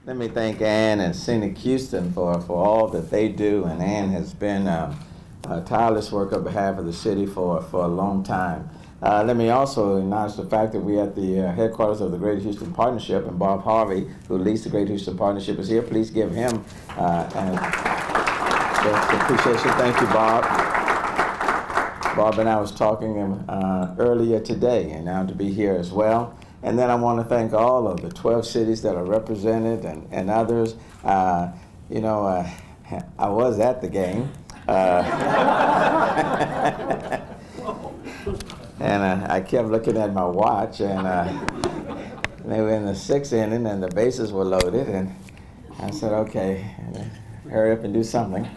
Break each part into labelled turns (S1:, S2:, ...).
S1: Let me thank Ann and Scenic Houston for all that they do, and Ann has been a tireless work on behalf of the city for a long time. Let me also acknowledge the fact that we're at the headquarters of the Greater Houston Partnership, and Bob Harvey, who leads the Greater Houston Partnership, is here. Please give him an appreciation. Thank you, Bob. Bob and I was talking earlier today, and now to be here as well. And then I want to thank all of the 12 cities that are represented and others. I was at the game. And I kept looking at my watch, and they were in the sixth inning, and the bases were loaded. And I said, okay, hurry up and do something.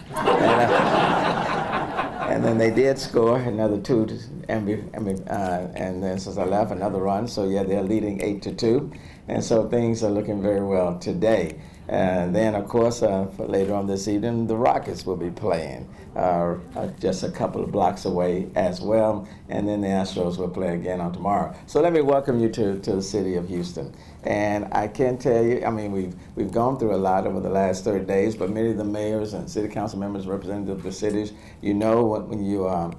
S1: And then they did score another two, and then since I left, another run. So yeah, they're leading 8-2, and so things are looking very well today. And then, of course, for later on this evening, the Rockets will be playing just a couple of blocks away as well. And then the Astros will play again on tomorrow. So let me welcome you to the city of Houston. And I can tell you, I mean, we've gone through a lot over the last 30 days, but many of the mayors and city council members, representatives of the cities, you know when you are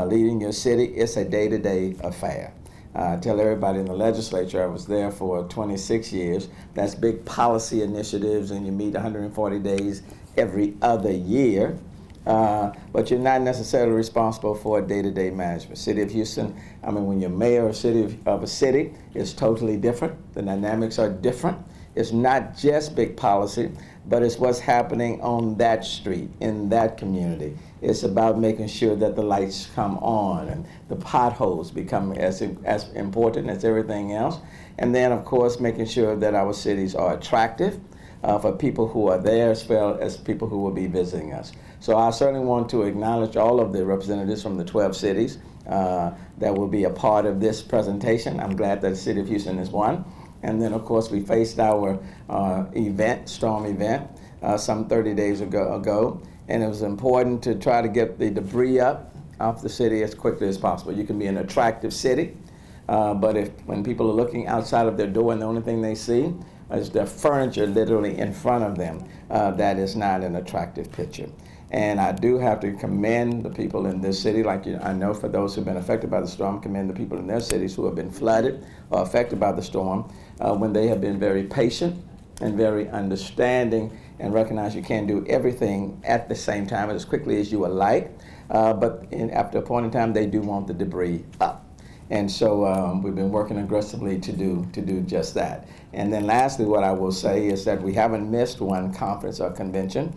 S1: leading your city, it's a day-to-day affair. I tell everybody in the legislature, I was there for 26 years. That's big policy initiatives, and you meet 140 days every other year. But you're not necessarily responsible for day-to-day management. City of Houston, I mean, when you're mayor of a city, it's totally different. The dynamics are different. It's not just big policy, but it's what's happening on that street, in that community. It's about making sure that the lights come on and the potholes become as important as everything else. And then, of course, making sure that our cities are attractive for people who are there as well as people who will be visiting us. So I certainly want to acknowledge all of the representatives from the 12 cities that will be a part of this presentation. I'm glad that the City of Houston is one. And then, of course, we faced our storm event, some 30 days ago. And it was important to try to get the debris up off the city as quickly as possible. You can be an attractive city, but when people are looking outside of their door and the only thing they see is their furniture literally in front of them, that is not an attractive picture. And I do have to commend the people in this city, I know for those who have been affected by the storm, commend the people in their cities who have been flooded or affected by the storm, when they have been very patient and very understanding and recognize you can't do everything at the same time as quickly as you would like. But after a point in time, they do want the debris up. And so we've been working aggressively to do just that. And then lastly, what I will say is that we haven't missed one conference or convention,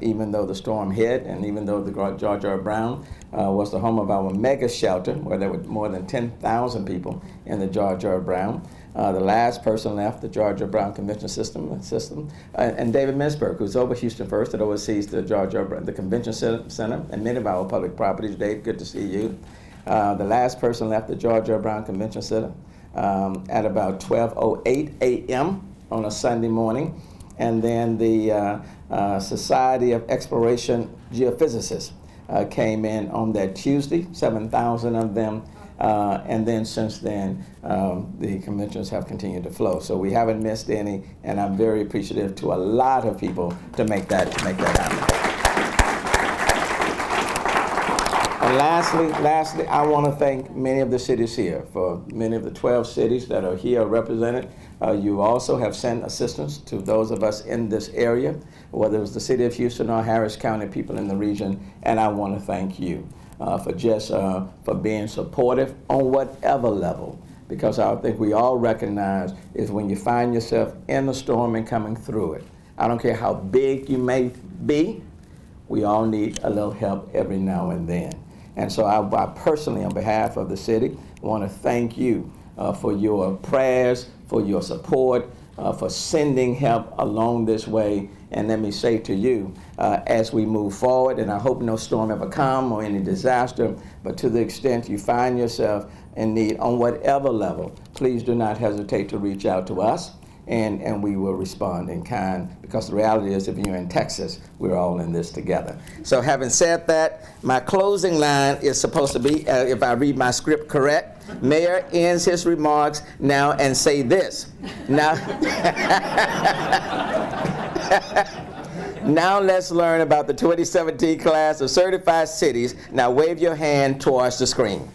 S1: even though the storm hit and even though the George R. Brown was the home of our mega shelter, where there were more than 10,000 people in the George R. Brown. The last person left the George R. Brown Convention System, and David Mintzberg, who's over Houston First, that oversees the George R. Brown, the Convention Center, and many of our public properties. Dave, good to see you. The last person left the George R. Brown Convention Center at about 12:08 a.m. on a Sunday morning. And then the Society of Exploration Geophysicists came in on that Tuesday, 7,000 of them. And then since then, the conventions have continued to flow. So we haven't missed any, and I'm very appreciative to a lot of people to make that happen. And lastly, I want to thank many of the cities here. For many of the 12 cities that are here represented, you also have sent assistance to those of us in this area, whether it was the City of Houston or Harris County people in the region, and I want to thank you for being supportive on whatever level, because I think we all recognize is when you find yourself in a storm and coming through it. I don't care how big you may be, we all need a little help every now and then. And so I personally, on behalf of the city, want to thank you for your prayers, for your support, for sending help along this way. And let me say to you, as we move forward, and I hope no storm ever come or any disaster, but to the extent you find yourself in need on whatever level, please do not hesitate to reach out to us. and we will respond in kind, because the reality is if you're in Texas, we're all in this together. So having said that, my closing line is supposed to be, if I read my script correct, Mayor ends his remarks now and say this. Now, now let's learn about the 2017 class of certified cities. Now wave your hand towards the screen.